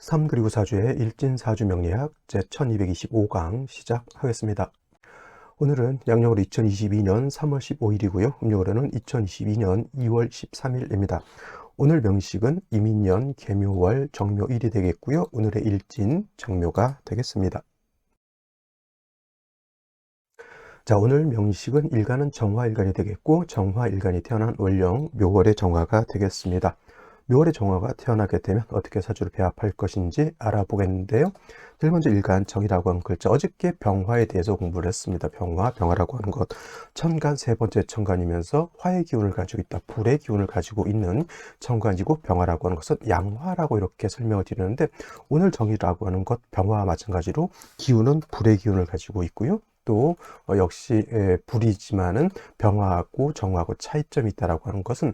3 그리고 4주의 일진사주 명리학 제1225강 시작하겠습니다. 오늘은 양력으로 2022년 3월 15일이고요. 음력으로는 2022년 2월 13일입니다. 오늘 명식은 이민년 계묘월 정묘일이 되겠고요. 오늘의 일진 정묘가 되겠습니다. 자, 오늘 명식은 일간은 정화일간이 되겠고 정화일간이 태어난 월령 묘월의 정화가 되겠습니다. 묘월의 정화가 태어나게 되면 어떻게 사주를 배합할 것인지 알아보겠는데요. 제일 먼저 일간 정이라고 하는 글자, 어저께 병화에 대해서 공부를 했습니다. 병화라고 하는 것, 천간 세 번째 천간이면서 화의 기운을 가지고 있다, 불의 기운을 가지고 있는 천간이고, 병화라고 하는 것은 양화라고 이렇게 설명을 드리는데, 오늘 정이라고 하는 것, 병화와 마찬가지로 기운은 불의 기운을 가지고 있고요. 또 역시 불이지만은 병화하고 정화하고 차이점이 있다라고 하는 것은,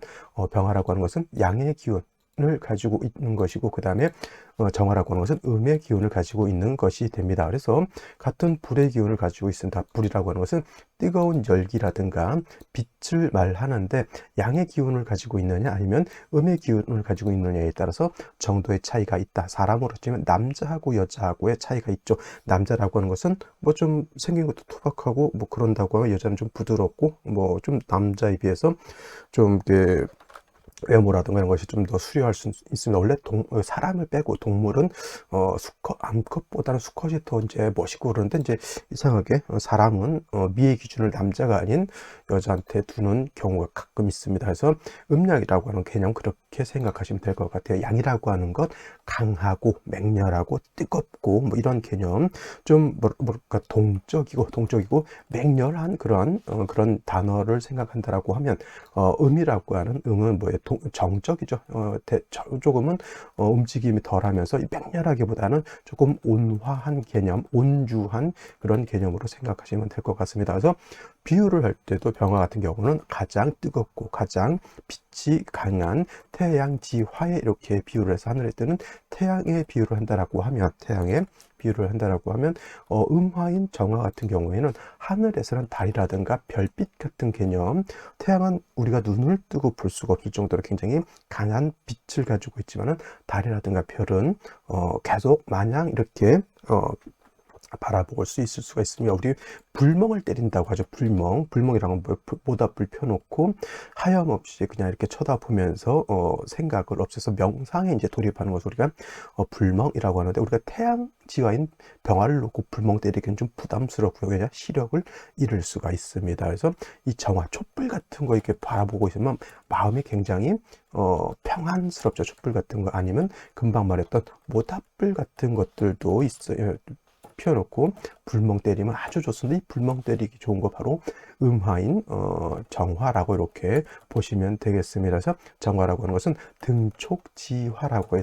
병화라고 하는 것은 양의 기운을 가지고 있는 것이고, 그 다음에 정화라고 하는 것은 음의 기운을 가지고 있는 것이 됩니다. 그래서 같은 불의 기운을 가지고 있습니다. 불이라고 하는 것은 뜨거운 열기라든가 빛을 말하는데, 양의 기운을 가지고 있느냐 아니면 음의 기운을 가지고 있느냐에 따라서 정도의 차이가 있다. 사람으로 치면 남자하고 여자하고의 차이가 있죠. 남자라고 하는 것은 뭐 좀 생긴 것도 투박하고 뭐 그런다고 하면, 여자는 좀 부드럽고 뭐 좀 남자에 비해서 좀 이렇게 외모라든가 이런 것이 좀 더 수려할 수 있습니다. 원래 사람을 빼고 동물은 암컷보다는 수컷이 더 이제 멋있고 그러는데, 이제 이상하게 사람은 미의 기준을 남자가 아닌 여자한테 두는 경우가 가끔 있습니다. 그래서 음양이라고 하는 개념, 그렇게 생각하시면 될 것 같아요. 양이라고 하는 것, 강하고 맹렬하고 뜨겁고 뭐 이런 개념, 좀 뭐랄까 동적이고 맹렬한 그런 단어를 생각한다라고 하면, 음이라고 하는, 음은 뭐예요? 정적이죠. 조금은 움직임이 덜하면서 맹렬하기보다는 조금 온화한 개념, 온주한 그런 개념으로 생각하시면 될 것 같습니다. 그래서 비유를 할 때도 병화 같은 경우는 가장 뜨겁고 가장 빛이 강한 태양지화에 이렇게 비유를 해서, 하늘에 뜨는 태양의 비유를 한다라고 하면, 음화인 정화 같은 경우에는 하늘에서는 달이라든가 별빛 같은 개념, 태양은 우리가 눈을 뜨고 볼 수가 없을 정도로 굉장히 강한 빛을 가지고 있지만은, 달이라든가 별은 계속 마냥 이렇게 바라볼 수 있을 수가 있습니다. 우리 불멍을 때린다고 하죠. 불멍이라는 건 모닥불 펴놓고 하염없이 그냥 이렇게 쳐다보면서 생각을 없애서 명상에 이제 돌입하는 것을 우리가 불멍이라고 하는데, 우리가 태양지화인 병화를 놓고 불멍 때리기는 좀 부담스럽고요. 왜냐? 시력을 잃을 수가 있습니다. 그래서 이 정화, 촛불 같은 거 이렇게 바라보고 있으면 마음이 굉장히 평안스럽죠. 촛불 같은 거, 아니면 금방 말했던 모닥불 같은 것들도 있어요. 펴놓고 불멍 때리면 아주 좋습니다. 이 불멍 때리기 좋은 거 바로 음화인 정화라고 이렇게 보시면 되겠습니다. 그래서 정화라고 하는 것은 등촉지화라고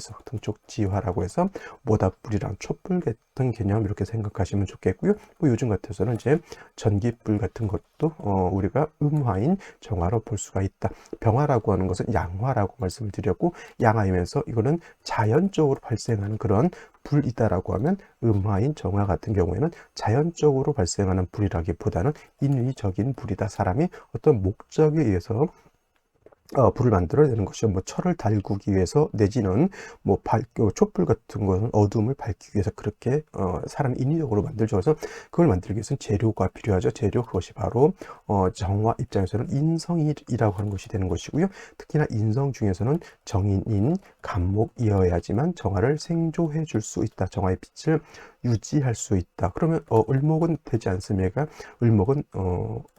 해서 모닥불이랑 촛불 같은 개념, 이렇게 생각하시면 좋겠고요. 뭐 요즘 같아서는 이제 전기불 같은 것도 우리가 음화인 정화로 볼 수가 있다. 병화라고 하는 것은 양화라고 말씀을 드렸고, 양화이면서 이거는 자연적으로 발생하는 그런 불이다라고 하면, 음화인 정화 같은 경우에는 자연적으로 발생하는 불이라기보다는 인위적인 불이다. 사람이 어떤 목적에 의해서 불을 만들어내는 것이요. 뭐 철을 달구기 위해서, 내지는 뭐 촛불 같은 것은 어둠을 밝히기 위해서 그렇게 사람이 인위적으로 만들죠. 그래서 그걸 만들기 위해서는 재료가 필요하죠. 재료, 그것이 바로 정화 입장에서는 인성이라고 하는 것이 되는 것이고요. 특히나 인성 중에서는 정인인 간목이어야지만 정화를 생조해 줄 수 있다. 정화의 빛을 유지할 수 있다. 그러면 을목은 되지 않습니까? 을목은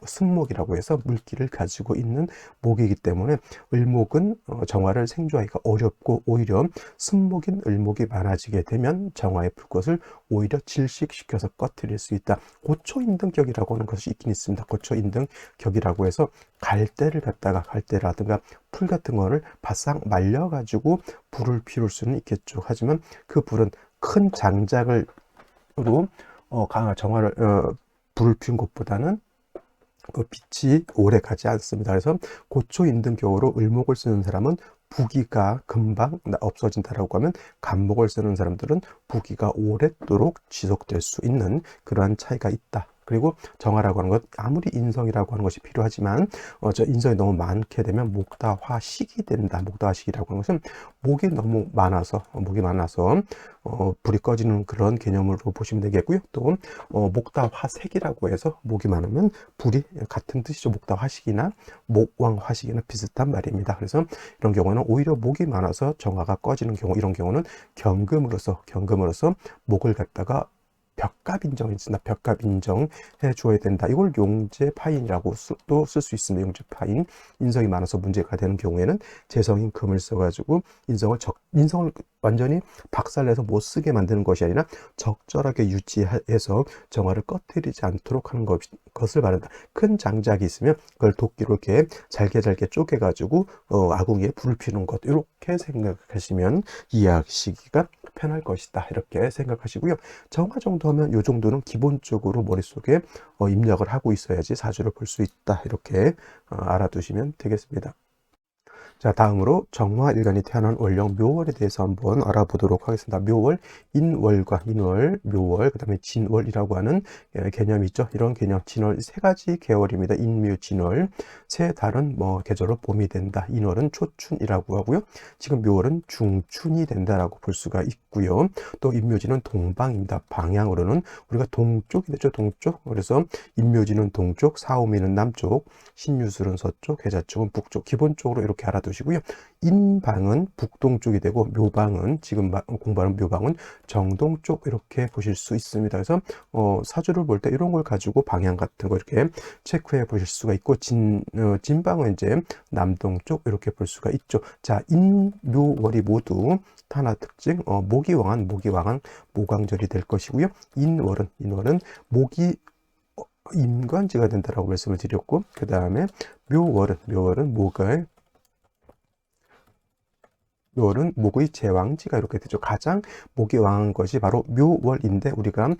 승목이라고 해서 물기를 가지고 있는 목이기 때문에, 을목은 정화를 생조하기가 어렵고, 오히려 승목인 을목이 많아지게 되면 정화의 불꽃을 오히려 질식시켜서 꺼뜨릴 수 있다. 고초인등격이라고 하는 것이 있긴 있습니다. 고초인등격이라고 해서 갈대라든가 풀 같은 거를 바싹 말려가지고 불을 피울 수는 있겠죠. 하지만 그 불은 큰 장작을 정화를 불을 피운 것보다는 그 빛이 오래 가지 않습니다. 그래서 고초인등격으로 을목을 쓰는 사람은 부기가 금방 없어진다라고 하면, 간목을 쓰는 사람들은 부기가 오랫도록 지속될 수 있는 그러한 차이가 있다. 그리고 정화라고 하는 것, 아무리 인성이라고 하는 것이 필요하지만 저 인성이 너무 많게 되면 목다화식이 된다. 목다화식이라고 하는 것은 목이 너무 많아서 불이 꺼지는 그런 개념으로 보시면 되겠고요. 또 목다화색이라고 해서 목이 많으면 불이 같은 뜻이죠. 목다화식이나 목왕화식이나 비슷한 말입니다. 그래서 이런 경우는 오히려 목이 많아서 정화가 꺼지는 경우, 이런 경우는 경금으로서 목을 갖다가 벽갑 인정했습니다. 벽갑 인정해 주어야 된다. 이걸 용재파인이라고 또 쓸 수 있습니다. 용재파인. 인성이 많아서 문제가 되는 경우에는 재성인 금을 써가지고 인성을 완전히 박살내서 못 쓰게 만드는 것이 아니라 적절하게 유지해서 정화를 꺼뜨리지 않도록 하는 것을 말한다. 큰 장작이 있으면 그걸 도끼로 이렇게 잘게 쪼개가지고 아궁이에 불을 피우는 것, 이렇게 생각하시면 이해하시기가 편할 것이다. 이렇게 생각하시고요. 정화 정도 하면 이 정도는 기본적으로 머릿속에 입력을 하고 있어야지 사주를 볼 수 있다. 이렇게 알아두시면 되겠습니다. 자, 다음으로 정화일간이 태어난 월령 묘월에 대해서 한번 알아보도록 하겠습니다. 묘월, 인월과 묘월, 그 다음에 진월이라고 하는 개념이 있죠. 이런 개념, 진월 세 가지 계월입니다. 인묘, 진월. 세 달은 계절로 봄이 된다. 인월은 초춘이라고 하고요. 지금 묘월은 중춘이 된다라고 볼 수가 있고요. 또 인묘지는 동방입니다. 방향으로는 우리가 동쪽이 되죠. 동쪽. 그래서 인묘지는 동쪽, 사오미는 남쪽, 신유술은 서쪽, 계자축은 북쪽. 기본적으로 이렇게 알아두시고요. 인방은 북동쪽이 되고 묘방은 지금 공부하는 묘방은 정동쪽, 이렇게 보실 수 있습니다. 그래서 사주를 볼 때 이런 걸 가지고 방향 같은 거 이렇게 체크해 보실 수가 있고, 진방은 이제 남동쪽, 이렇게 볼 수가 있죠. 자, 인묘월이 모두 하나 특징, 모기 왕한 모광절이 될 것이고요. 인월은 모기 임관지가 된다라고 말씀을 드렸고, 그 다음에 묘월은 목의 제왕지가 이렇게 되죠. 가장 목이 왕한 것이 바로 묘월인데, 우리가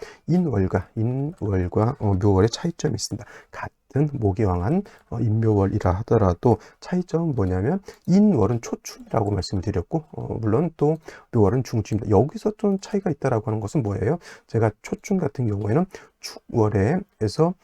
인월과 묘월의 차이점이 있습니다. 같은 목이 왕한 인묘월이라 하더라도 차이점은 뭐냐면, 인월은 초춘이라고 말씀을 드렸고, 물론 또 묘월은 중춘입니다. 여기서 좀 차이가 있다라고 하는 것은 뭐예요? 제가 초춘 같은 경우에는 축월에서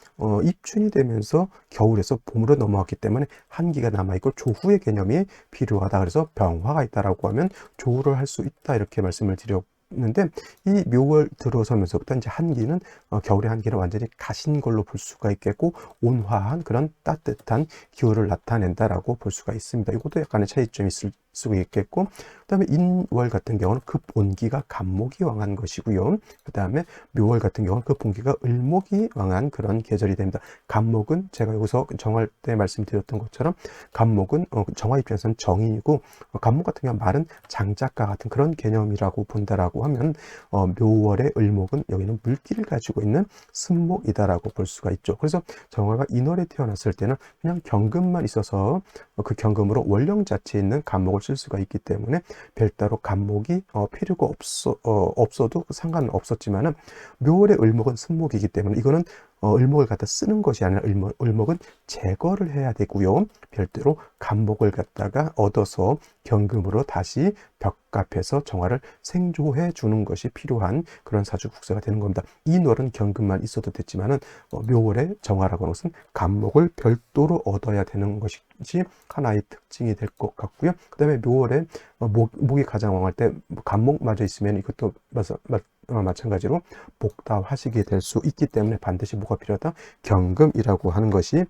입춘이 되면서 겨울에서 봄으로 넘어왔기 때문에 한기가 남아있고 조후의 개념이 필요하다. 그래서 병화가 있다라고 하면 조후를 할 수 있다, 이렇게 말씀을 드렸는데, 이 묘월 들어서면서부터 이제 한기는 겨울의 한기는 완전히 가신 걸로 볼 수가 있겠고, 온화한 그런 따뜻한 기후를 나타낸다라고 볼 수가 있습니다. 이것도 약간의 차이점이 있을 수 있겠고, 그 다음에 인월 같은 경우는 그 본기가 간목이 왕한 것이고요. 그 다음에 묘월 같은 경우는 그 본기가 을목이 왕한 그런 계절이 됩니다. 간목은 제가 여기서 정할 때 말씀드렸던 것처럼, 간목은 정화 입장에서는 정인이고, 간목 같은 경우는 마른 장작과 같은 그런 개념이라고 본다라고 하면, 묘월의 을목은 여기는 물기를 가지고 있는 승목이다라고 볼 수가 있죠. 그래서 정화가 인월에 태어났을 때는 그냥 경금만 있어서 그 경금으로 월령 자체에 있는 간목을 쓸 수가 있기 때문에 별도로 간목이 필요가 없어도 상관은 없었지만은, 묘월의 을목은 승목이기 때문에 이거는 을목을 갖다 쓰는 것이 아니라 을목은 제거를 해야 되고요. 별도로 간목을 갖다가 얻어서 경금으로 다시 벽갑해서 정화를 생조해 주는 것이 필요한 그런 사주 국세가 되는 겁니다. 인월은 경금만 있어도 됐지만은 묘월의 정화라고 하는 것은 간목을 별도로 얻어야 되는 것이 하나의 특징이 될 것 같고요. 그 다음에 묘월에 목이 가장 왕할 때 간목마저 있으면 이것도 마찬가지로 목다화식이 될 수 있기 때문에 반드시 뭐가 필요하다? 경금이라고 하는 것이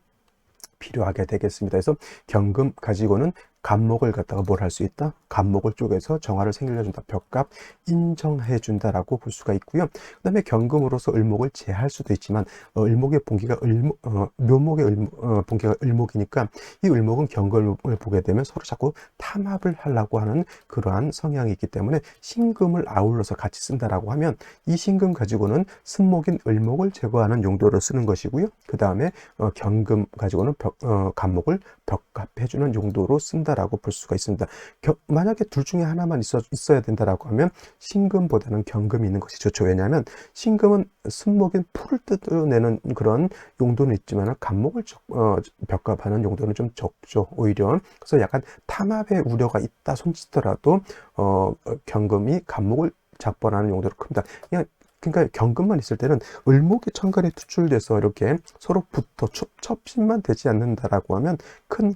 필요하게 되겠습니다. 그래서 경금 가지고는 간목을 갖다가 뭘 할 수 있다? 간목을 쪼개서 정화를 생겨준다. 벽갑 인정해 준다라고 볼 수가 있고요. 그 다음에 경금으로서 을목을 제할 수도 있지만, 을목의 본기가 묘목의 본기가 을목이니까, 이 을목은 경금을 보게 되면 서로 자꾸 탐합을 하려고 하는 그러한 성향이 있기 때문에 신금을 아울러서 같이 쓴다라고 하면, 이 신금 가지고는 승목인 을목을 제거하는 용도로 쓰는 것이고요. 그 다음에 경금 가지고는 간목을 벽갑해주는 용도로 쓴다라고 볼 수가 있습니다. 만약에 둘 중에 하나만 있어야 된다라고 하면 신금보다는 경금이 있는 것이 좋죠. 왜냐하면 신금은 승목인 풀을 뜯어내는 그런 용도는 있지만, 간목을 벽갑하는 용도는 좀 적죠. 오히려. 그래서 약간 탐합의 우려가 있다 손치더라도 경금이 간목을 작벌하는 용도로 큽니다. 그냥 그러니까 경금만 있을 때는 을목이 천간에 투출돼서 이렇게 서로 붙어 첩신만 되지 않는다라고 하면 큰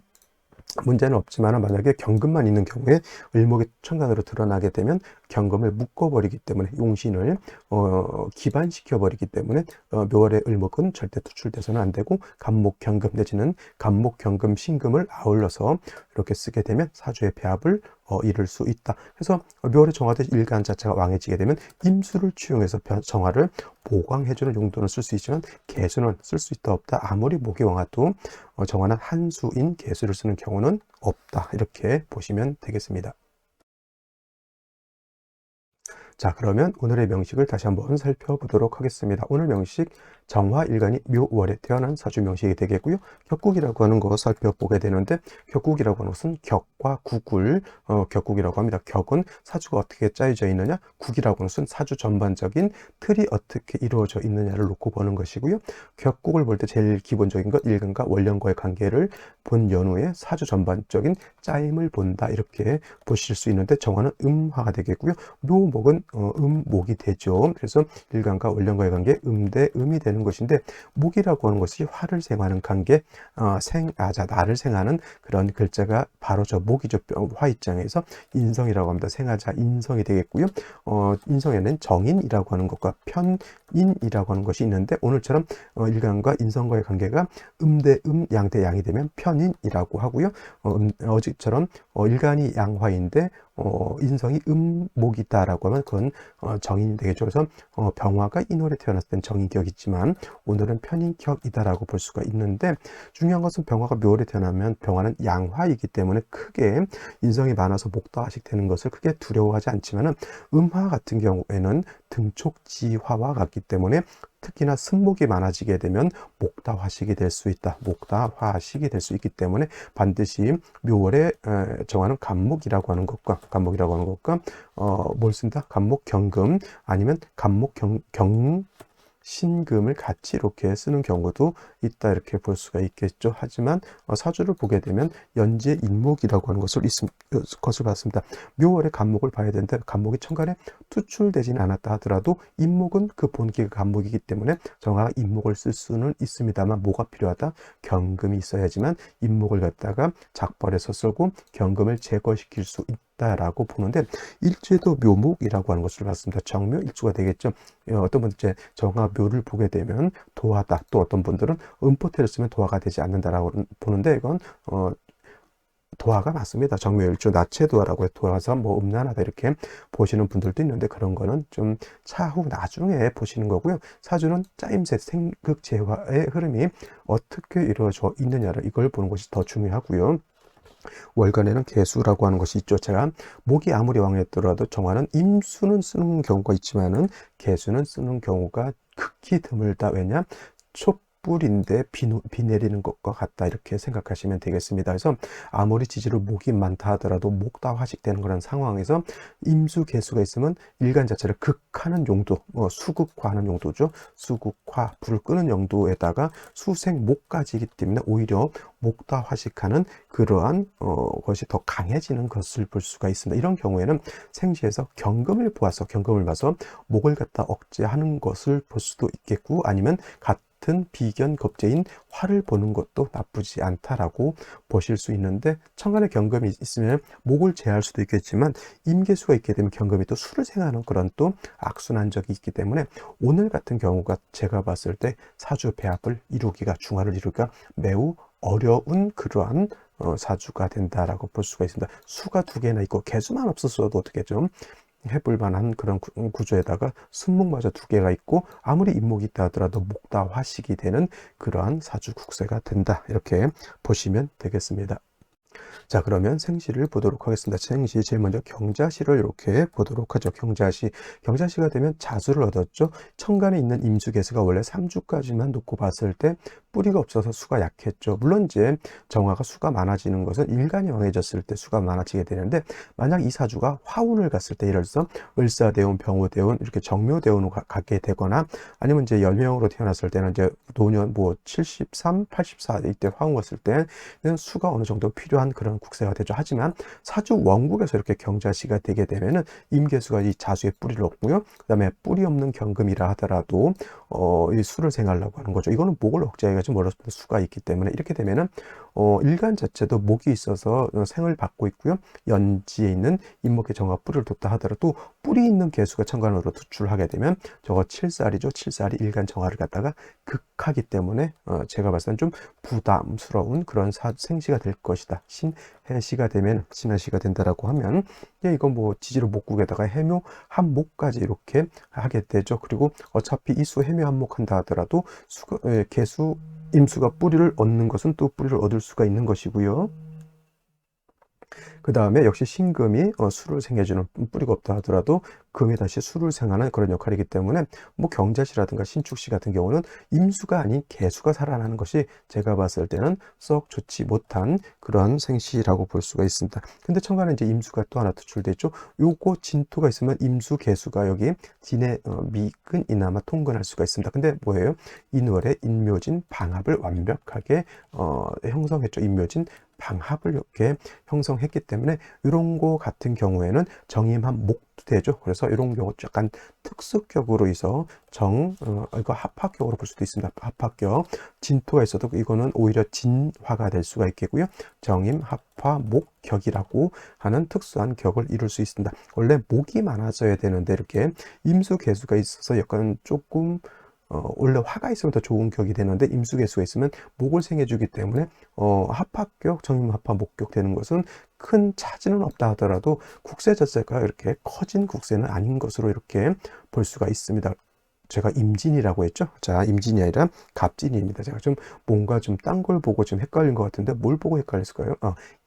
문제는 없지만 만약에 경금만 있는 경우에 을목이 천간으로 드러나게 되면 경금을 묶어버리기 때문에 용신을 기반시켜버리기 때문에 묘월의 을목은 절대 투출돼서는 안 되고 간목 경금 내지는 간목 경금 신금을 아울러서 이렇게 쓰게 되면 사주의 배합을 이룰 수 있다. 그래서 묘월의 정화대 일간 자체가 왕해지게 되면 임수를 취용해서 정화를 보강해주는 용도는 쓸 수 있지만 개수는 쓸 수 있다 없다. 아무리 목이 왕화도 정화는 한수인 개수를 쓰는 경우는 없다. 이렇게 보시면 되겠습니다. 자, 그러면 오늘의 명식을 다시 한번 살펴보도록 하겠습니다. 오늘 명식 정화일간이 묘월에 태어난 사주 명식이 되겠고요. 격국이라고 하는 거 살펴보게 되는데 격국이라고 하는 것은 격과 국을 격국이라고 합니다. 격은 사주가 어떻게 짜여져 있느냐, 국이라고 하는 것은 사주 전반적인 틀이 어떻게 이루어져 있느냐를 놓고 보는 것이고요. 격국을 볼 때 제일 기본적인 것 일간과 원령과의 관계를 본 연후에 사주 전반적인 짜임을 본다 이렇게 보실 수 있는데 정화는 음화가 되겠고요. 묘목은 음목이 되죠. 그래서 일간과 원령과의 관계 음대 음이 되는 것인데 목이라고 하는 것이 화를 생하는 관계 나를 생하는 그런 글자가 바로 저 목이죠. 화 입장에서 인성이라고 합니다. 생하자 인성이 되겠고요. 인성에는 정인이라고 하는 것과 편인이라고 하는 것이 있는데 오늘처럼 일간과 인성과의 관계가 음대 양대 양이 되면 편인이라고 하고요. 어제처럼 일간이 양화인데 인성이 음목이다라고 하면 그건 정인이 되겠죠. 그래서 병화가 인월에 태어났을 땐 정인격이지만 오늘은 편인격이다라고 볼 수가 있는데 중요한 것은 병화가 묘월에 태어나면 병화는 양화이기 때문에 크게 인성이 많아서 목다화식 되는 것을 크게 두려워하지 않지만은 음화 같은 경우에는 등촉지화와 같기 때문에 특히나 승목이 많아지게 되면 목다화식이 될 수 있다. 목다화식이 될 수 있기 때문에 반드시 묘월에 정하는 간목이라고 하는 것과 뭘 쓴다? 간목 경금 아니면 간목 신금을 같이 이렇게 쓰는 경우도 있다 이렇게 볼 수가 있겠죠. 하지만 사주를 보게 되면 연재 인목이라고 하는 것을 봤습니다. 묘월의 간목을 봐야 되는데 간목이 천간에 투출되지는 않았다 하더라도 인목은 그 본기가 간목이기 때문에 정화가 인목을 쓸 수는 있습니다만 뭐가 필요하다? 경금이 있어야지만 인목을 갖다가 작벌해서 쓰고 경금을 제거시킬 수 있다라고 보는데 일제도 묘목이라고 하는 것을 봤습니다. 정묘 일주가 되겠죠. 어떤 분들 이제 정화 묘를 보게 되면 도화다. 또 어떤 분들은 음포태를 쓰면 도화가 되지 않는다라고 보는데 이건 도화가 맞습니다. 정묘일주 나체도화라고 해서 도화가 뭐 음란하다 이렇게 보시는 분들도 있는데 그런 거는 좀 차후 나중에 보시는 거고요. 사주는 짜임새 생극재화의 흐름이 어떻게 이루어져 있느냐를 이걸 보는 것이 더 중요하고요. 월간에는 개수라고 하는 것이 있죠. 제가 목이 아무리 왕했더라도 정화는 임수는 쓰는 경우가 있지만은 개수는 쓰는 경우가 극히 드물다. 왜냐? 촛불인데 비 내리는 것과 같다 이렇게 생각하시면 되겠습니다. 그래서 아무리 지지로 목이 많다 하더라도 목다화식 되는 그런 상황에서 임수 개수가 있으면 일간 자체를 극하는 용도, 수극화하는 용도죠. 수극화, 불을 끄는 용도에다가 수생목까지이기 때문에 오히려 목다화식하는 그러한 것이 더 강해지는 것을 볼 수가 있습니다. 이런 경우에는 생시에서 경금을 봐서 목을 갖다 억제하는 것을 볼 수도 있겠고 아니면 같은 비견 겁재인 화를 보는 것도 나쁘지 않다라고 보실 수 있는데 천간에 경금이 있으면 목을 제할 수도 있겠지만 임계수가 있게 되면 경금이 또 수를 생하는 그런 또 악순환 적이 있기 때문에 오늘 같은 경우가 제가 봤을 때 사주 배합을 이루기가 중화를 이루기가 매우 어려운 그러한 사주가 된다라고 볼 수가 있습니다. 수가 두 개나 있고 개수만 없었어도 어떻게 좀 해볼 만한 그런 구조에다가 순목마저 두 개가 있고 아무리 인목이 있다 하더라도 목다화식이 되는 그러한 사주 국세가 된다 이렇게 보시면 되겠습니다. 자, 그러면 생시를 보도록 하겠습니다. 생시 제일 먼저 경자시를 이렇게 보도록 하죠. 경자시가 되면 자수를 얻었죠. 천간에 있는 임수개수가 원래 3주까지만 놓고 봤을 때 뿌리가 없어서 수가 약했죠. 물론 이제 정화가 수가 많아지는 것은 일간이 왕해졌을 때 수가 많아지게 되는데 만약 이 사주가 화운을 갔을 때 예를 들어서 을사대운, 병호대운 이렇게 정묘대운을 갖게 되거나 아니면 이제 연명으로 태어났을 때는 이제 노년 뭐 73, 84 이때 화운 갔을 때는 수가 어느 정도 필요한 필요한 그런 국세가 되죠. 하지만 사주 원국에서 이렇게 경자시가 되게 되면은 임계수가 이 자수의 뿌리를 얻고요. 그다음에 뿌리 없는 경금이라 하더라도 이 수를 생하려고 하는 거죠. 이거는 목을 억제하기가 좀 어렵습니다. 수가 있기 때문에 이렇게 되면은 일간 자체도 목이 있어서 생을 받고 있고요. 연지에 있는 임목의 정화 뿌리를 뒀다 하더라도 뿌리 있는 개수가 천간으로 투출하게 되면 저거 칠살이죠. 칠살이 일간 정화를 갖다가 극하기 때문에 제가 봤을 땐 좀 부담스러운 그런 생시가 될 것이다. 신해시가 되면 신해시가 된다라고 하면 이건 뭐 지지로 목국에다가 해묘 한목까지 이렇게 하게 되죠. 그리고 어차피 이수 해묘 한목 한다 하더라도 개수 임수가 뿌리를 얻는 것은 또 뿌리를 얻을 수가 있는 것이고요. 그 다음에 역시 신금이 수를 생해주는, 뿌리가 없다 하더라도 금이 다시 수를 생하는 그런 역할이기 때문에 뭐 경자시라든가 신축시 같은 경우는 임수가 아닌 개수가 살아나는 것이 제가 봤을 때는 썩 좋지 못한 그런 생시라고 볼 수가 있습니다. 근데 천간에 이제 임수가 또 하나 투출돼 있죠. 요거 진토가 있으면 임수 개수가 여기 진의 미근 이나마 통근할 수가 있습니다. 근데 뭐예요? 인월에 인묘진 방합을 완벽하게 형성했죠. 인묘진 방합을 이렇게 형성했기 때문에 이런 거 같은 경우에는 정임한 목도 되죠. 그래서 이런 경우 약간 특수격으로 해서 이거 합합격으로 볼 수도 있습니다. 합합격 진토가 있어도 이거는 오히려 진화가 될 수가 있겠고요. 정임 합화 목격이라고 하는 특수한 격을 이룰 수 있습니다. 원래 목이 많아져야 되는데 이렇게 임수 개수가 있어서 약간 조금 원래 화가 있으면 더 좋은 격이 되는데 임수개수가 있으면 목을 생해주기 때문에 합합격, 정임합화, 목격 되는 것은 큰 차지는 없다 하더라도 국세 자체가 이렇게 커진 국세는 아닌 것으로 이렇게 볼 수가 있습니다. 제가 임진이라고 했죠? 자, 임진이 아니라 갑진입니다. 제가 좀 뭔가 좀 딴 걸 보고 좀 헷갈린 것 같은데 뭘 보고 헷갈렸을까요?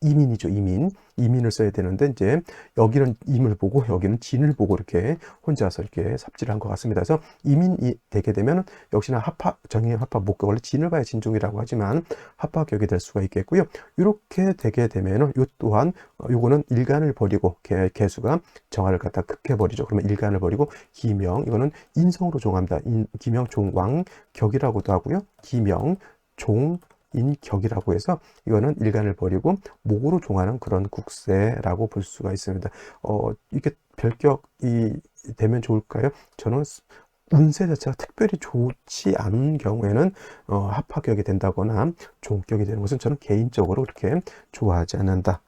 이민이죠, 이민. 이민을 써야 되는데 이제 여기는 임을 보고 여기는 진을 보고 이렇게 혼자서 이렇게 삽질을 한 것 같습니다. 그래서 이민이 되게 되면 역시나 합합, 정의 합합 목격, 원래 진을 봐야 진종이라고 하지만 합합격이 될 수가 있겠고요. 이렇게 되게 되면은 요 또한 요거는 일간을 버리고 개수가 정화를 갖다 극해버리죠. 그러면 일간을 버리고 기명, 이거는 인성으로 종합니다. 기명 종왕 격이라고도 하고요. 기명 종 인격이라고 해서 이거는 일간을 버리고 목으로 종하는 그런 국세라고 볼 수가 있습니다. 이게 별격이 되면 좋을까요? 저는 운세 자체가 특별히 좋지 않은 경우에는 합하격이 된다거나 종격이 되는 것은 저는 개인적으로 그렇게 좋아하지 않는다.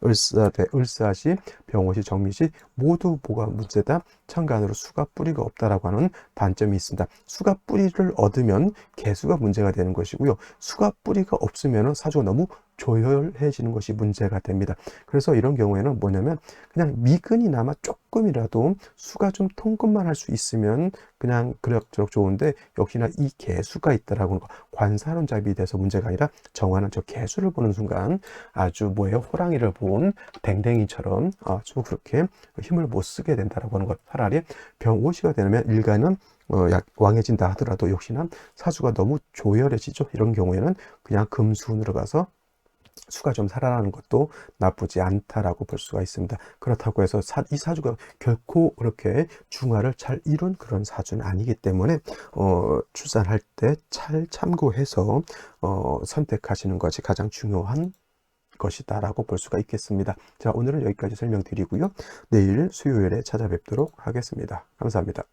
을사시, 병호시, 정미시 모두 뭐가 문제다? 천간으로 수가 뿌리가 없다라고 하는 단점이 있습니다. 수가 뿌리를 얻으면 개수가 문제가 되는 것이고요. 수가 뿌리가 없으면 사주가 너무 조혈해지는 것이 문제가 됩니다. 그래서 이런 경우에는 뭐냐면 그냥 미근이나마 조금이라도 수가 좀 통근만 할 수 있으면 그냥 그럭저럭 좋은데 역시나 이 개수가 있다라고 하는 거, 관사론잡이 돼서 문제가 아니라 정화는 저 개수를 보는 순간 아주 뭐예요? 호랑이를 본 댕댕이처럼 아주 그렇게 힘을 못 쓰게 된다라고 하는 것. 차라리 병오시가 되면 일간은 왕해진다 하더라도 역시나 사주가 너무 조열해지죠. 이런 경우에는 그냥 금수운으로 가서 수가 좀 살아나는 것도 나쁘지 않다라고 볼 수가 있습니다. 그렇다고 해서 이 사주가 결코 그렇게 중화를 잘 이룬 그런 사주는 아니기 때문에 출산할 때 잘 참고해서 선택하시는 것이 가장 중요한 것이다라고 볼 수가 있겠습니다. 자, 오늘은 여기까지 설명드리고요. 내일 수요일에 찾아뵙도록 하겠습니다. 감사합니다.